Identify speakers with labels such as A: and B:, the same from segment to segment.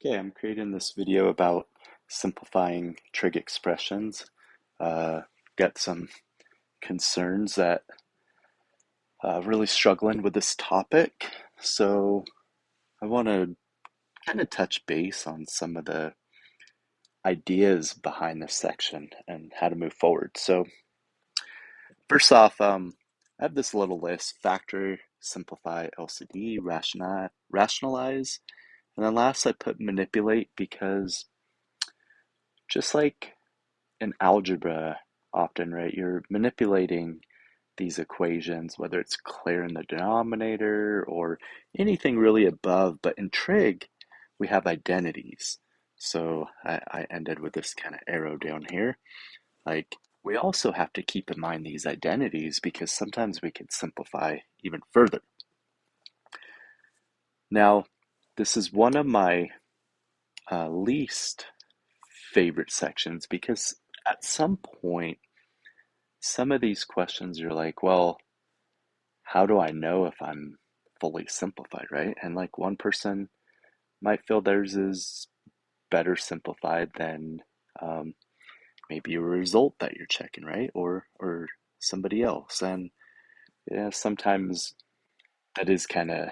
A: Okay, I'm creating this video about simplifying trig expressions. Uh, got some concerns that really struggling with this topic. So I want to kind of touch base on some of the ideas behind this section and how to move forward. So first off, I have this little list: factor, simplify, LCD, rationalize, and then last I put manipulate because just like in algebra often, right? You're manipulating these equations, whether it's clear in the denominator or anything really above. But in trig, we have identities. So I ended with this kind of arrow down here. Like, we also have to keep in mind these identities because sometimes we can simplify even further. Now, this is one of my least favorite sections because at some point, some of these questions you're like, well, how do I know if I'm fully simplified, right? And like one person might feel theirs is better simplified than um, maybe a result that you're checking, right? Or somebody else. And yeah, sometimes that is kind of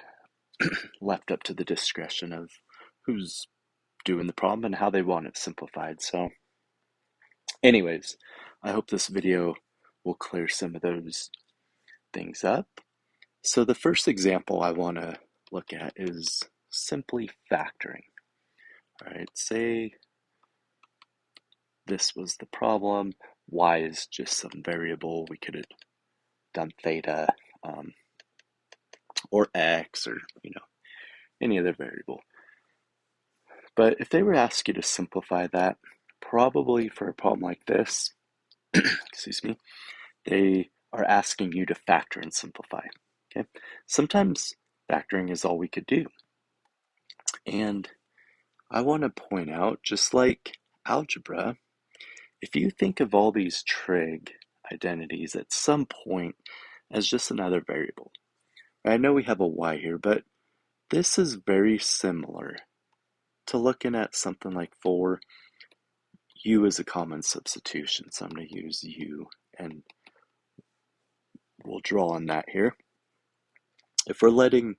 A: left up to the discretion of who's doing the problem and how they want it simplified. So anyways, I hope this video will clear some of those things up. So the first example I want to look at is simply factoring. All right, say this was the problem. Y is just some variable. We could have done theta um, or x or any other variable. But if they were to ask you to simplify that, probably for a problem like this, excuse me, they are asking you to factor and simplify. Okay, sometimes factoring is all we could do, and I want to point out, just like algebra, if you think of all these trig identities at some point as just another variable, I know we have a y here, but this is very similar to looking at something like for u as a common substitution. So I'm going to use u and we'll draw on that here. If we're letting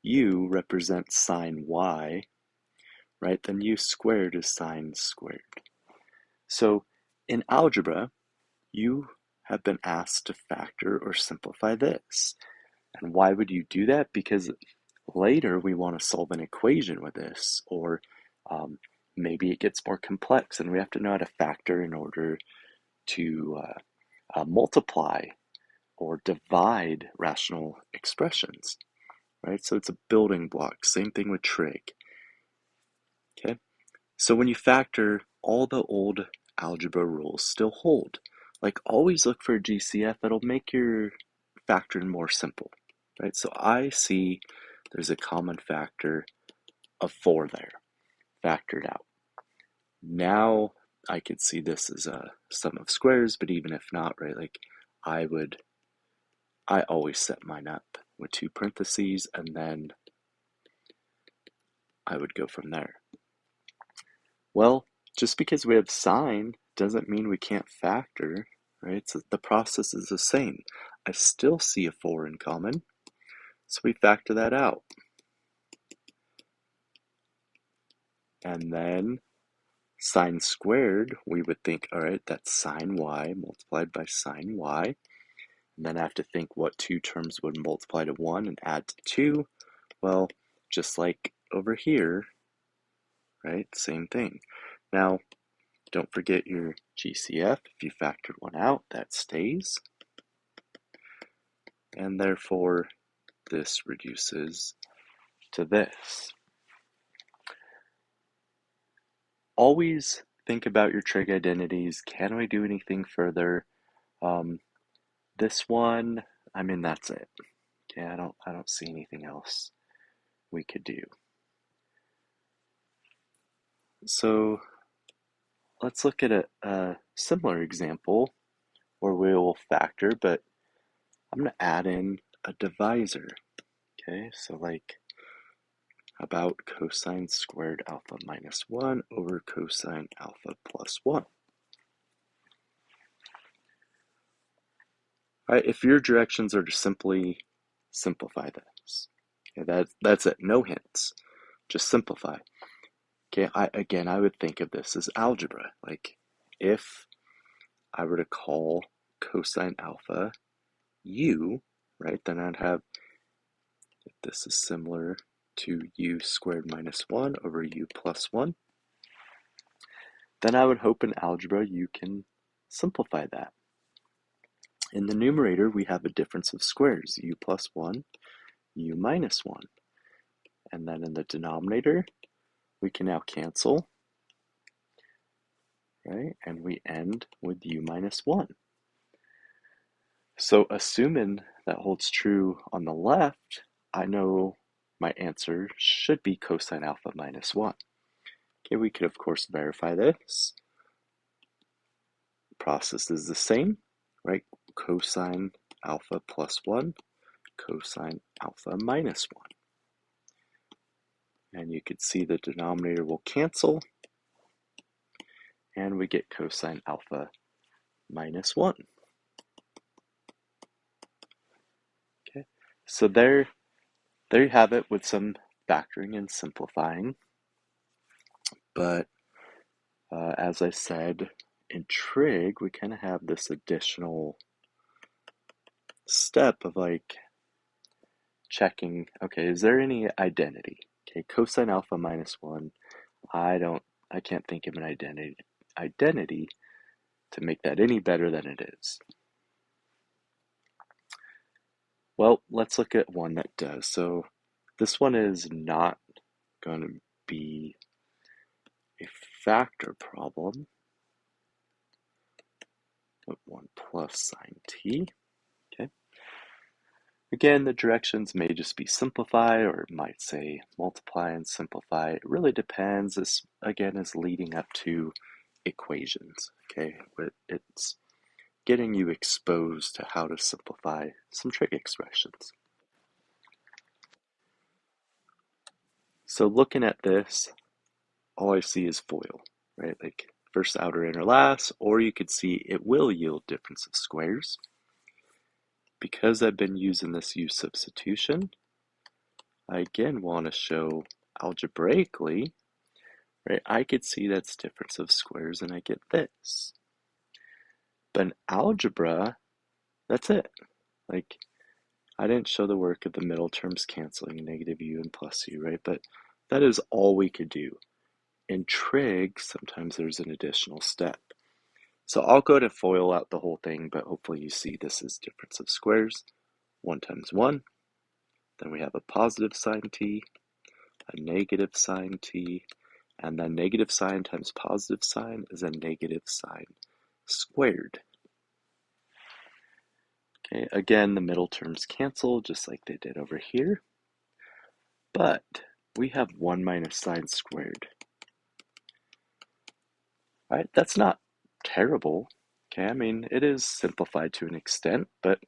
A: u represent sine y, right, then u squared is sine squared. So in algebra, you have been asked to factor or simplify this. And why would you do that? Because later we want to solve an equation with this, or maybe it gets more complex and we have to know how to factor in order to multiply or divide rational expressions, right? So it's a building block. Same thing with trig. Okay, so when you factor, all the old algebra rules still hold. Like, always look for a GCF that'll make your factoring more simple, right? So I see there's a common factor of 4 there, factored out. Now I could see this as a sum of squares, but even if not, right, like I always set mine up with 2 parentheses and then I would go from there. Well, just because we have sine doesn't mean we can't factor, right? So the process is the same. I still see a 4 in common, so we factor that out. And then sine squared, we would think, all right, that's sine y multiplied by sine y. And then I have to think what 2 terms would multiply to 1 and add to 2. Well, just like over here, right, same thing. Now, don't forget your GCF. If you factored 1 out, that stays. And therefore, this reduces to this. Always think about your trig identities. Can we do anything further? This one, I mean, that's it. Okay, I don't see anything else we could do. So let's look at a similar example where we will factor, but I'm going to add in a divisor. Okay, so like about cosine squared alpha minus 1 over cosine alpha plus 1? All right, if your directions are to simply simplify this, okay, that's it, no hints, just simplify. Okay, I would think of this as algebra. Like if I were to call cosine alpha u, right, then I'd have, if this is similar to u squared minus 1 over u plus 1, then I would hope in algebra you can simplify that. In the numerator, we have a difference of squares, u plus 1, u minus 1. And then in the denominator, we can now cancel, right? And we end with u minus 1. So assuming that holds true on the left, I know my answer should be cosine alpha minus 1. Okay, we could of course verify this. The process is the same, right? Cosine alpha plus 1, cosine alpha minus 1. And you could see the denominator will cancel, and we get cosine alpha minus 1. Okay, so there you have it with some factoring and simplifying. But as I said, in trig, we kind of have this additional step of like checking, okay, is there any identity? Okay, cosine alpha minus 1, I can't think of an identity to make that any better than it is. Well, let's look at one that does. So this one is not going to be a factor problem, but 1 plus sine t. Okay. Again, the directions may just be simplify, or it might say multiply and simplify. It really depends. This, again, is leading up to equations. Okay, but it's getting you exposed to how to simplify some trig expressions. So looking at this, all I see is FOIL, right? Like first, outer, inner, last, or you could see it will yield difference of squares. Because I've been using this u substitution, I again want to show algebraically, right? I could see that's difference of squares and I get this. But in algebra, that's it. Like I didn't show the work of the middle terms canceling, negative u and plus u, right? But that is all we could do. In trig, sometimes there's an additional step. So I'll go to FOIL out the whole thing, but hopefully you see this is difference of squares. 1 times 1. Then we have a positive sine t, a negative sine t, and then negative sine times positive sine is a negative sine squared. Okay, again, the middle terms cancel just like they did over here. But we have 1 minus sine squared. Right? That's not terrible. Okay, I mean, it is simplified to an extent, but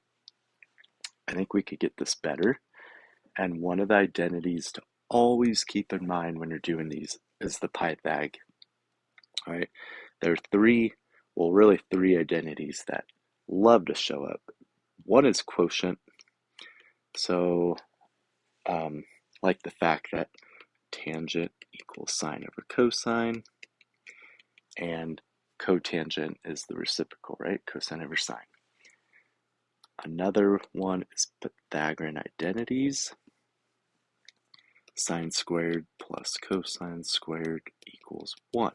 A: I think we could get this better. And one of the identities to always keep in mind when you're doing these is the Pythag. All right, there are three identities that love to show up. One is quotient. So, like the fact that tangent equals sine over cosine, and cotangent is the reciprocal, right? Cosine over sine. Another one is Pythagorean identities. Sine squared plus cosine squared equals 1.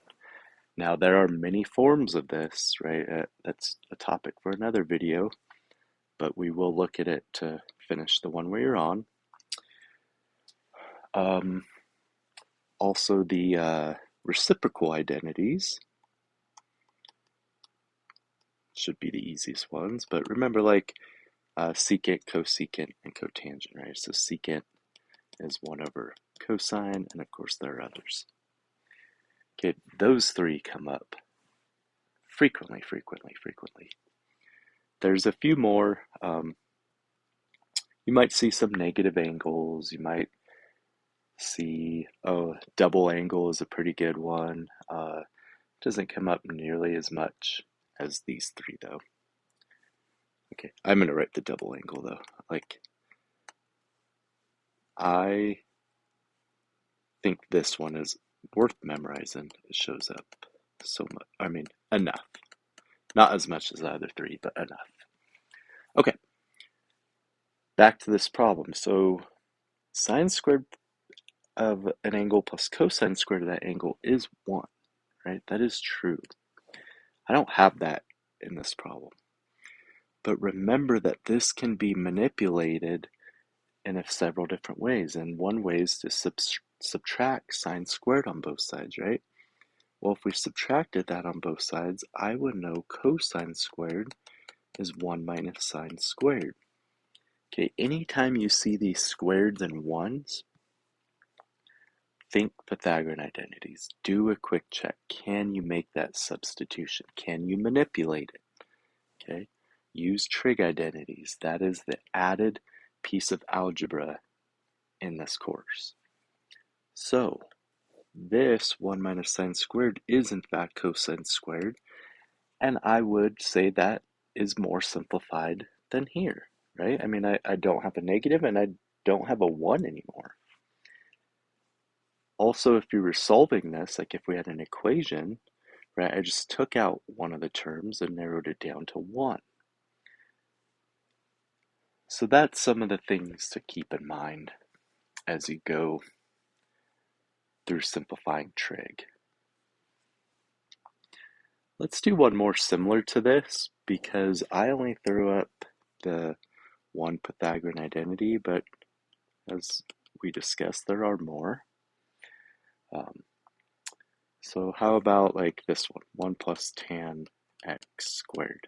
A: Now, there are many forms of this, right? That's a topic for another video, but we will look at it to finish the one we're on. Also, the reciprocal identities should be the easiest ones, but remember, like secant, cosecant, and cotangent, right? So secant is 1 over cosine, and of course there are others. Okay, those three come up frequently. There's a few more. You might see some negative angles. You might see, oh, double angle is a pretty good one. Doesn't come up nearly as much as these three though. Okay, I'm gonna write the double angle though. Like, I think this one is worth memorizing. It shows up so much. I mean, enough. Not as much as the other three, but enough. Okay, back to this problem. So sine squared of an angle plus cosine squared of that angle is 1, right? That is true. I don't have that in this problem. But remember that this can be manipulated in several different ways. And one way is to subtract sine squared on both sides, right? Well, if we subtracted that on both sides, I would know cosine squared is 1 minus sine squared. Okay, anytime you see these squareds and ones, think Pythagorean identities. Do a quick check. Can you make that substitution? Can you manipulate it? Okay, use trig identities. That is the added piece of algebra in this course. So, this 1 minus sine squared is in fact cosine squared, and I would say that is more simplified than here, right? I mean, I don't have a negative and I don't have a 1 anymore. Also, if you were solving this, like if we had an equation, right, I just took out one of the terms and narrowed it down to 1. So that's some of the things to keep in mind as you go through simplifying trig. Let's do one more similar to this because I only threw up the one Pythagorean identity, but as we discussed, there are more. So how about like this one, 1 plus tan x squared.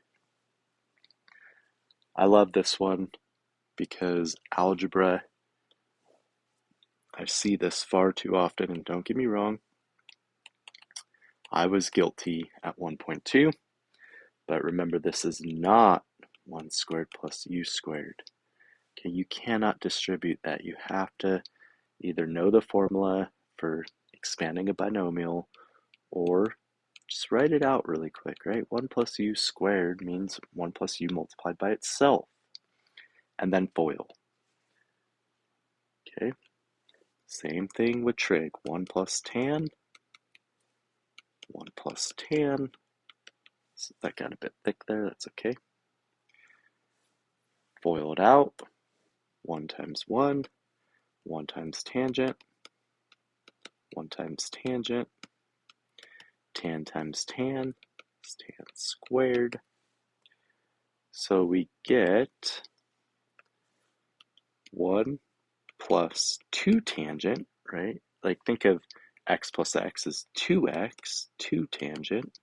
A: I love this one because algebra, I see this far too often, and don't get me wrong, I was guilty at 1.2, but remember this is not 1 squared plus u squared. Okay, you cannot distribute that. You have to either know the formula for expanding a binomial or just write it out really quick, right? 1 plus u squared means 1 plus u multiplied by itself, and then FOIL. Okay, same thing with trig. 1 plus tan, 1 plus tan. So that got a bit thick there, that's okay. FOIL it out. 1 times 1, 1 times tangent, 1 times tangent, tan times tan is tan squared. So we get 1 plus 2 tangent, right? Like think of x plus x as 2x, 2 tangent,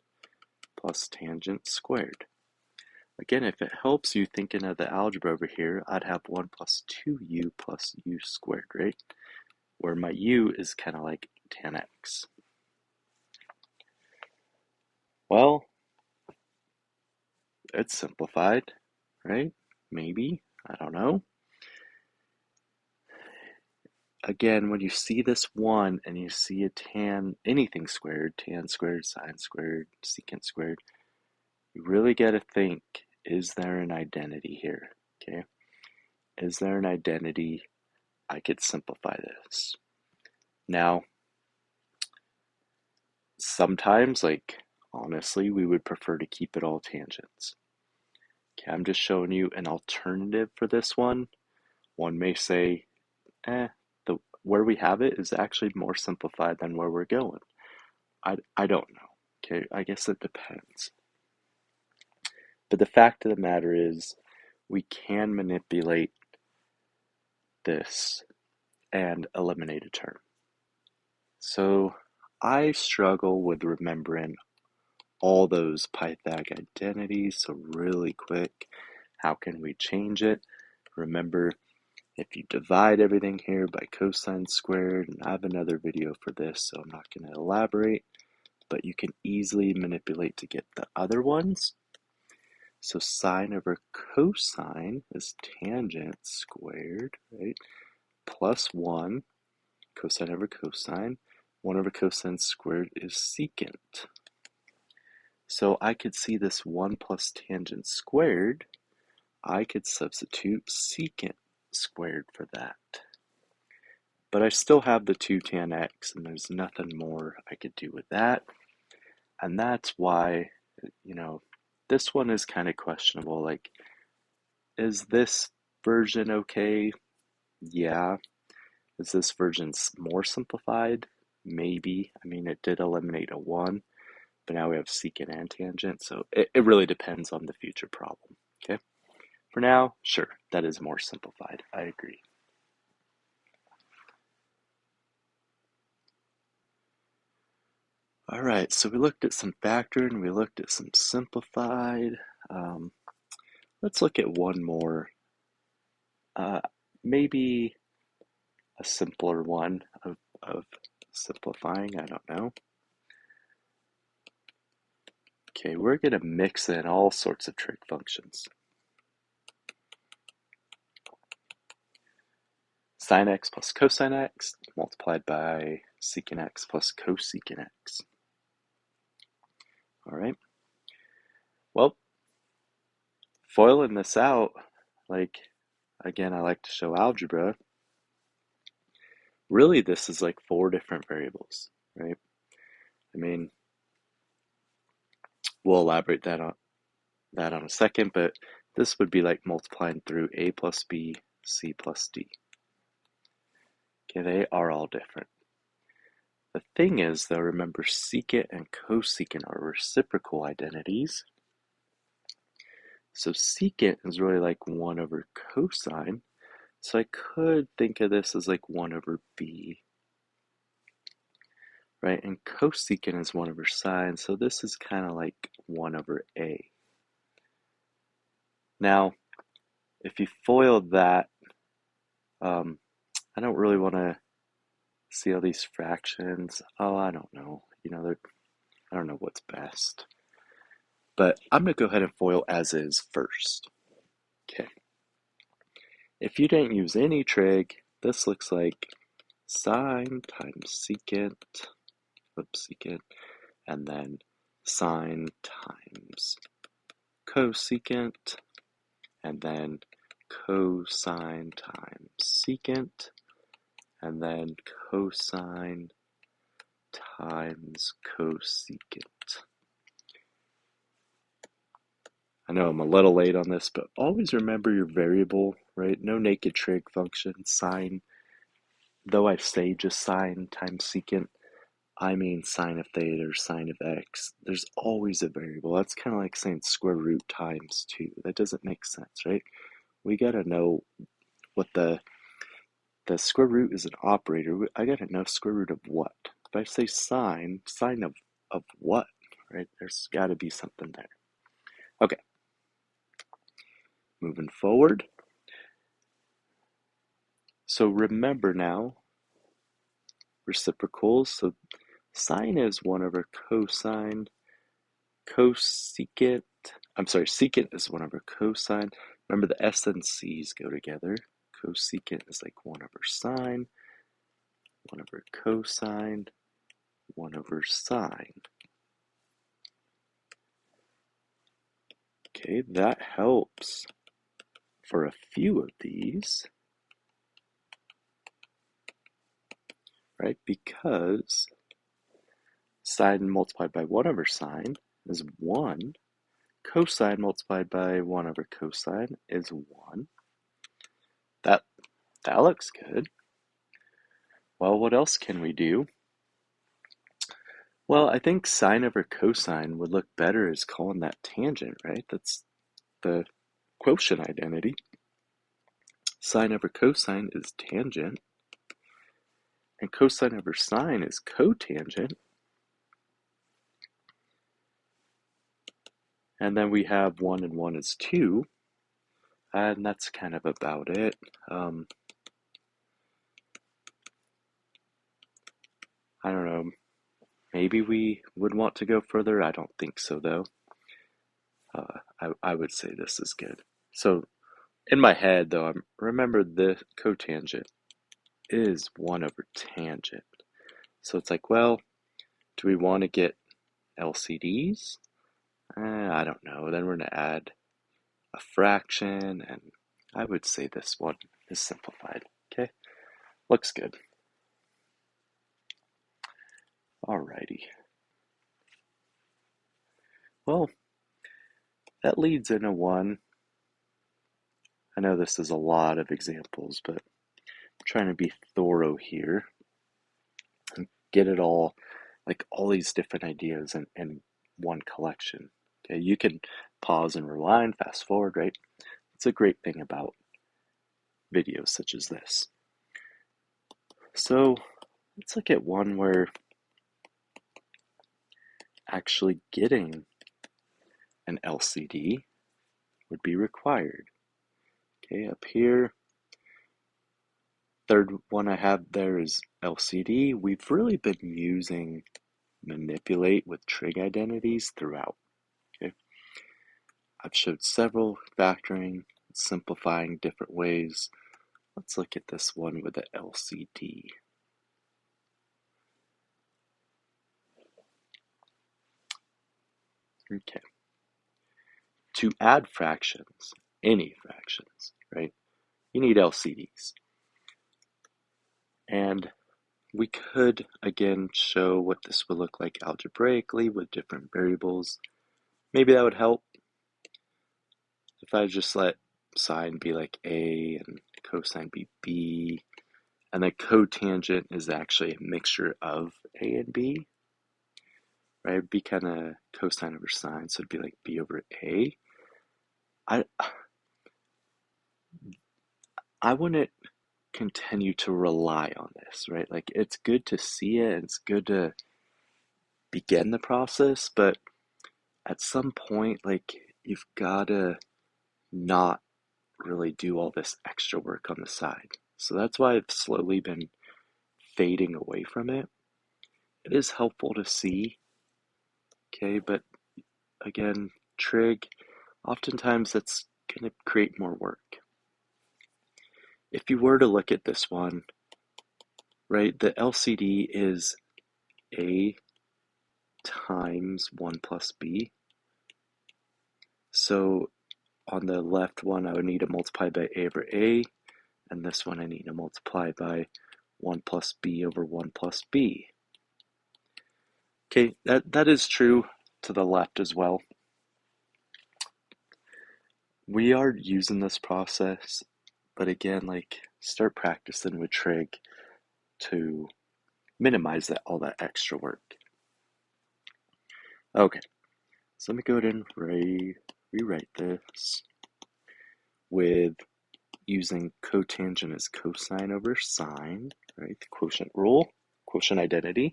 A: plus tangent squared. Again, if it helps you thinking of the algebra over here, I'd have 1 plus 2u plus u squared, right? Where my u is kind of like tan x. Well, it's simplified, right? Maybe, I don't know. Again, when you see this 1 and you see a tan, anything squared, tan squared, sine squared, secant squared, you really got to think, is there an identity here? Okay, is there an identity? I could simplify this. Now, sometimes, like, honestly, we would prefer to keep it all tangents. Okay, I'm just showing you an alternative for this one. One may say, where we have it is actually more simplified than where we're going. I don't know. Okay, I guess it depends. But the fact of the matter is, we can manipulate this and eliminate a term. So I struggle with remembering all those Pythag identities. So really quick, how can we change it? Remember, if you divide everything here by cosine squared, and I have another video for this, so I'm not going to elaborate, but you can easily manipulate to get the other ones. So sine over cosine is tangent squared, right? Plus 1 cosine over cosine. 1 over cosine squared is secant. So I could see this 1 plus tangent squared. I could substitute secant squared for that. But I still have the 2 tan x, and there's nothing more I could do with that. And that's why, this one is kind of questionable. Like, is this version okay? Yeah. Is this version more simplified? Maybe. I mean, it did eliminate a 1, but now we have secant and tangent, so it really depends on the future problem, okay? For now, sure, that is more simplified. I agree. All right, so we looked at some factored and we looked at some simplified. Let's look at one more. Maybe a simpler one of simplifying, I don't know. Okay, we're going to mix in all sorts of trig functions. Sine x plus cosine x multiplied by secant x plus cosecant x. All right. Well, foiling this out, like, again, I like to show algebra. Really, this is like 4 different variables, right? I mean, we'll elaborate that on a second, but this would be like multiplying through a plus b, c plus d. Okay, they are all different. The thing is, though, remember secant and cosecant are reciprocal identities. So secant is really like 1 over cosine. So I could think of this as like 1 over b, right? And cosecant is 1 over sine, so this is kind of like 1 over a. Now, if you FOIL that, I don't really want to see all these fractions. Oh, I don't know. I don't know what's best. But I'm going to go ahead and FOIL as is first. Okay. If you didn't use any trig, this looks like sine times secant, and then sine times cosecant, and then cosine times secant, and then cosine times cosecant. I know I'm a little late on this, but always remember your variable, right? No naked trig function. Sine, though I say just sine times secant, I mean sine of theta or sine of x. There's always a variable. That's kind of like saying square root times 2. That doesn't make sense, right? We got to know what the square root is an operator. I got to know square root of what? If I say sine of what, right? There's got to be something there. Okay. Moving forward. So remember now, reciprocals. So sine is 1 over cosine. Secant is 1 over cosine. Remember the s and c's go together. Cosecant is like 1 over sine, 1 over cosine, 1 over sine. Okay, that helps for a few of these, right? Because sine multiplied by 1 over sine is 1. Cosine multiplied by 1 over cosine is 1. That looks good. Well, what else can we do? Well, I think sine over cosine would look better as calling that tangent, right? That's the quotient identity. Sine over cosine is tangent, and cosine over sine is cotangent. And then we have 1 and 1 is 2, and that's kind of about it. I don't know. Maybe we would want to go further. I don't think so, though. I would say this is good. So in my head, though, remember the cotangent. is 1 over tangent. So it's like, well, do we want to get LCDs? I don't know. Then we're going to add a fraction, and I would say this one is simplified. Okay, looks good. Alrighty. Well, that leads into one. I know this is a lot of examples, but I'm trying to be thorough here and get it all, like all these different ideas in one collection. Okay, you can pause and rewind, fast forward, right? It's a great thing about videos such as this. So let's look at one where actually getting an LCD would be required. Okay, up here, third one I have there is LCD. We've really been using manipulate with trig identities throughout. Okay, I've showed several factoring, simplifying different ways. Let's look at this one with the LCD. Okay, to add fractions, any fractions, right, you need LCDs. And we could, again, show what this would look like algebraically with different variables. Maybe that would help if I just let sine be like A and cosine be B, and the cotangent is actually a mixture of A and B, right? It'd be kind of cosine over sine, so it'd be like B over A. I wouldn't continue to rely on this, right? Like, it's good to see it, it's good to begin the process, but at some point, like, you've gotta not really do all this extra work on the side. So that's why I've slowly been fading away from it. It is helpful to see, okay, but again, trig, oftentimes that's going to create more work. If you were to look at this one, right, the LCD is A times 1 plus B. So on the left one, I would need to multiply by A over A, and this one I need to multiply by 1 plus B over 1 plus B. Okay, that is true to the left as well. We are using this process, but again, like, start practicing with trig to minimize all that extra work. Okay, so let me go ahead and rewrite this with using cotangent as cosine over sine, right? The quotient rule, quotient identity.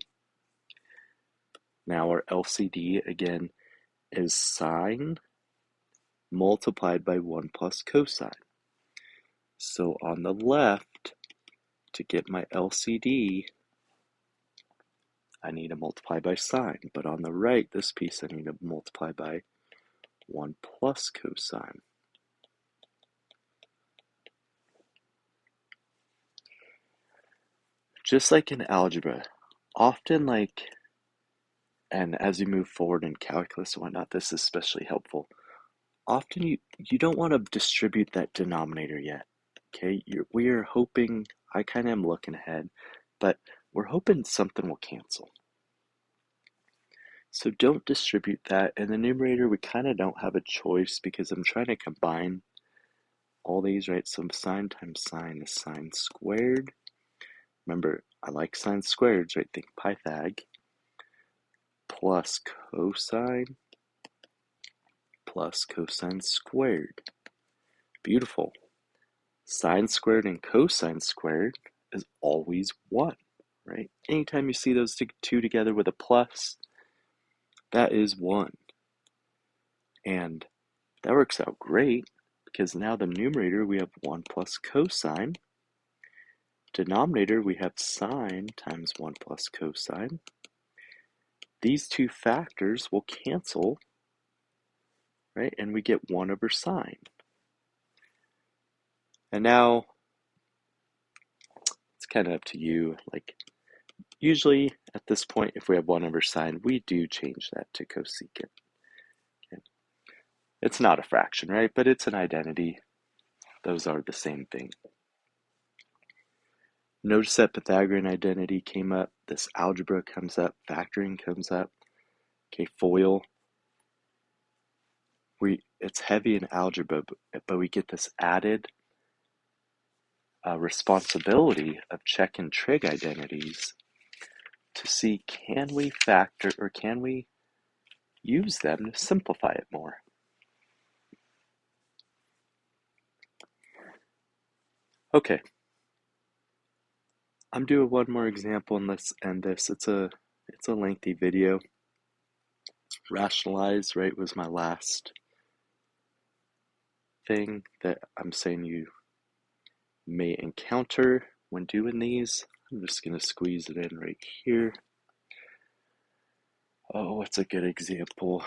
A: Now our LCD again is sine multiplied by 1 plus cosine. So on the left, to get my LCD, I need to multiply by sine. But on the right, this piece, I need to multiply by 1 plus cosine. Just like in algebra, often and as you move forward in calculus and whatnot, this is especially helpful. Often you don't want to distribute that denominator yet, okay? We are hoping, I kind of am looking ahead, but we're hoping something will cancel. So don't distribute that. In the numerator, we kind of don't have a choice because I'm trying to combine all these, right? So sine times sine is sine squared. Remember, I like sine squareds, right? Think Pythag. Plus cosine plus cosine squared. Beautiful. Sine squared and cosine squared is always 1, right? Anytime you see those two together with a plus, that is 1. And that works out great because now the numerator we have 1 plus cosine. Denominator we have sine times 1 plus cosine. These two factors will cancel, right? And we get 1 over sine. And now it's kind of up to you. Like, usually at this point, if we have 1 over sine, we do change that to cosecant. Okay. It's not a fraction, right? But it's an identity. Those are the same thing. Notice that Pythagorean identity came up. This algebra comes up. Factoring comes up. Okay, FOIL. It's heavy in algebra, but we get this added responsibility of check and trig identities to see, can we factor or can we use them to simplify it more? Okay, I'm doing one more example and let's end this. It's a lengthy video. Rationalize, right, was my last thing that I'm saying you may encounter when doing these. I'm just going to squeeze it in right here. Oh, what's a good example?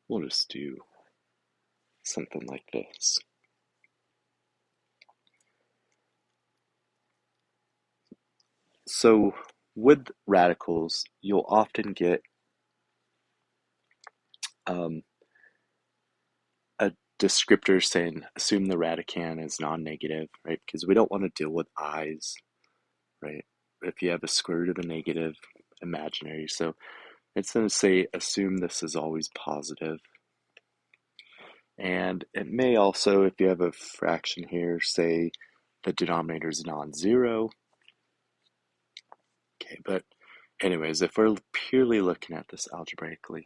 A: We'll just do something like this. So with radicals, you'll often get a descriptor saying assume the radicand is non-negative, right? Because we don't want to deal with i's, right? If you have a square root of a negative, imaginary. So it's going to say assume this is always positive. And it may also, if you have a fraction here, say the denominator is non-zero. Okay, but anyways, if we're purely looking at this algebraically,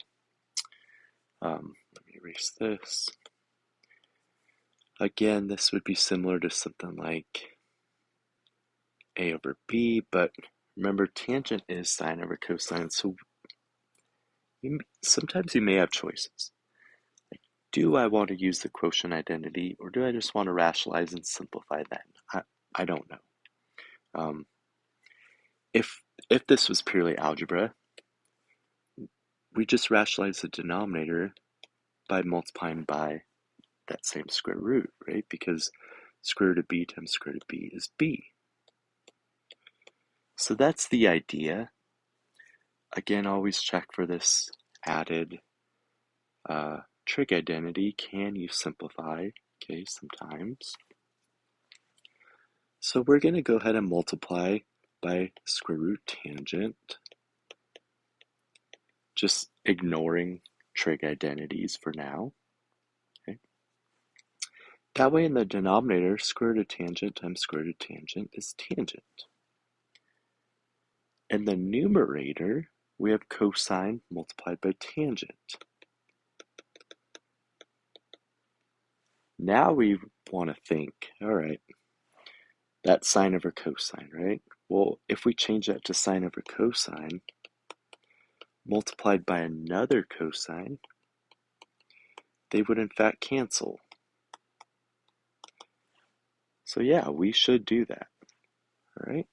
A: let me erase this. Again, this would be similar to something like a over b, but remember, tangent is sine over cosine, so sometimes you may have choices. Like, do I want to use the quotient identity, or do I just want to rationalize and simplify that? I don't know. If this was purely algebra, we just rationalize the denominator by multiplying by that same square root, right? Because square root of b times square root of b is b. So that's the idea. Again, always check for this added trig identity. Can you simplify? Okay, sometimes. So we're going to go ahead and multiply by square root tangent, just ignoring trig identities for now. Okay. That way in the denominator, square root of tangent times square root of tangent is tangent. In the numerator, we have cosine multiplied by tangent. Now we want to think, all right, that's sine over cosine, right? Well, if we change that to sine over cosine, multiplied by another cosine, they would in fact cancel. So yeah, we should do that, all right?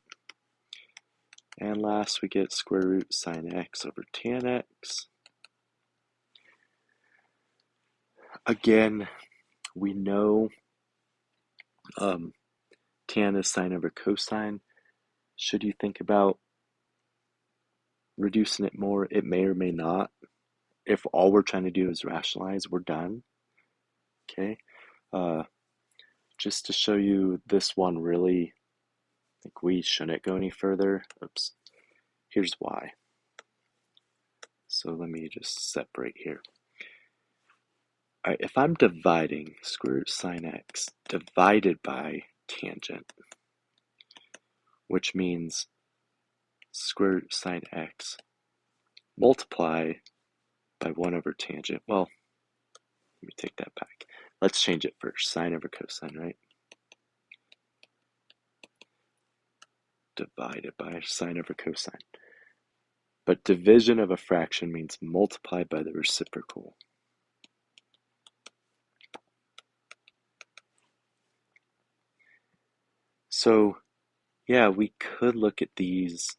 A: And last, we get square root sine x over tan x. Again, we know tan is sine over cosine. Should you think about reducing it more? It may or may not. If all we're trying to do is rationalize, we're done. Okay. Just to show you this one really, I think we shouldn't go any further. Oops. Here's why. So let me just separate here. All right, if I'm dividing square root sine x divided by tangent, which means square root sine x multiply by 1 over tangent. Well, let me take that back. Let's change it first. Sine over cosine, right? Divided by sine over cosine. But division of a fraction means multiplied by the reciprocal. So, yeah, we could look at these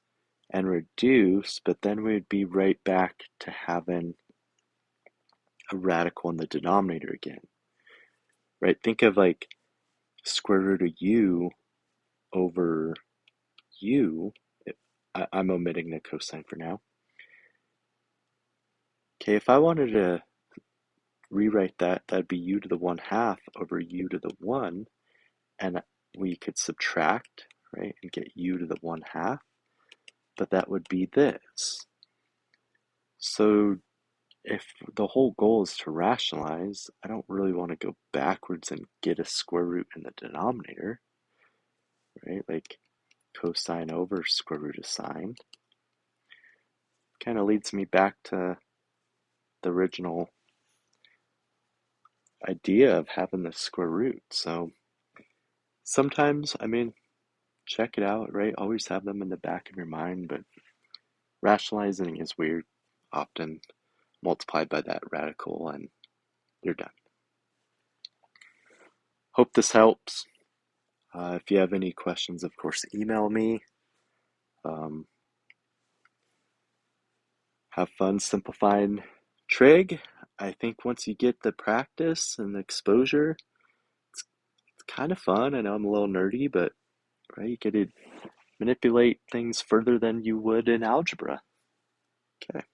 A: and reduce, but then we'd be right back to having a radical in the denominator again, right? Think of like square root of u over u, I'm omitting the cosine for now. Okay, if I wanted to rewrite that, that'd be u to the 1/2 over u to the 1, and we could subtract, right, and get u to the 1/2, but that would be this. So if the whole goal is to rationalize, I don't really want to go backwards and get a square root in the denominator, right? Like cosine over square root of sine. Kind of leads me back to the original idea of having the square root. So sometimes, I mean, check it out, right? Always have them in the back of your mind, but rationalizing is weird. Often multiplied by that radical and you're done. Hope this helps. If you have any questions, of course, email me. Um, have fun simplifying trig. I think once you get the practice and the exposure, it's kind of fun. I know I'm a little nerdy, but right, you get to manipulate things further than you would in algebra. Okay.